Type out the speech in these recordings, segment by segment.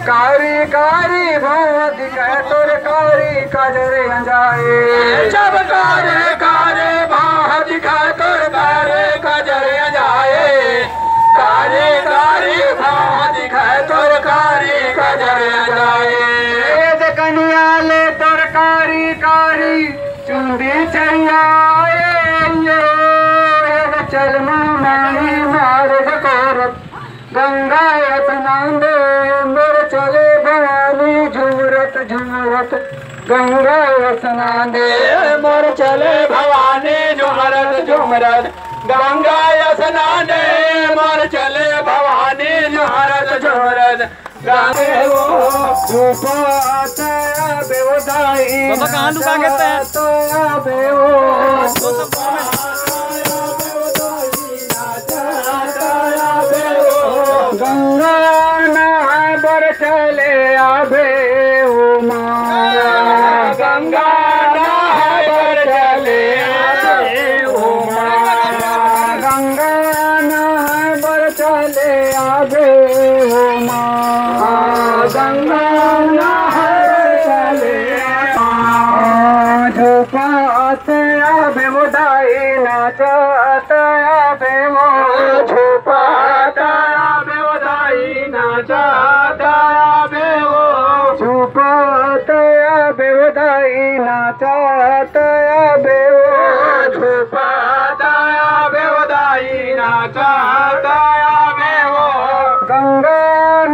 कारी कारी भाव दिखे तोर कारी कजरे जाए जब कारे कारे भाव दिखे तोर कारे कजरे जाए कारी कारी भाव दिखे तोर कारी कजरे जाए कन्या ले तोर कारी कारी चुंदी चाहिए चल मानी मार कोरत गंगा स्नान दे मेरे चले भवानी झुमरत झुमरत गंगा स्नान दे मोर चले भवानी झुमरत झुमरत गंगा स्नान दे मोर चले भवानी झुमरत झुमरत गाने वो सुपाता बेवदाई बाबा कहाँ लुका कहते हैं तो बेवो गंगा नहाबर चले आबे ओ मारा गंगा नहाबर चले आबे ओ मारा गंगा नहाबर चले आबे ओ मारा गंगा नहाबर चले झोपाते आबे उदाई नाचत आबे वो झोपाता नाचाया बेवो झुपातया बेवदाई नाचातया बेवो झुपातया बेवदाई नाचातया बेवो गंगा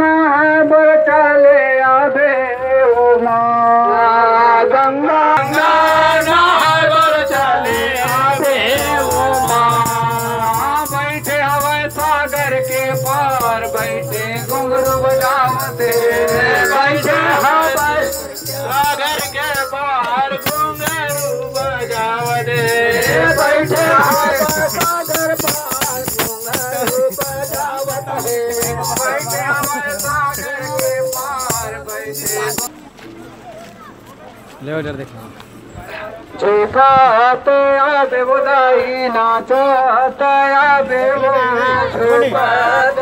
नहाबर चले आबे ओ माँ गंगा नहाबर चले आबे ओ माँ बैठे हवाई सागर के पार बैठे घुंघरू बजावते बैठे हवाई सागर के पार घुंघरू बजावते बैठे हवाई सागर पार घुंघरू बजावते बैठे हवाई सागर के पार बैठे ले उधर देखो झुकाते आबे बुदाई नाचते आबे वो झुकाते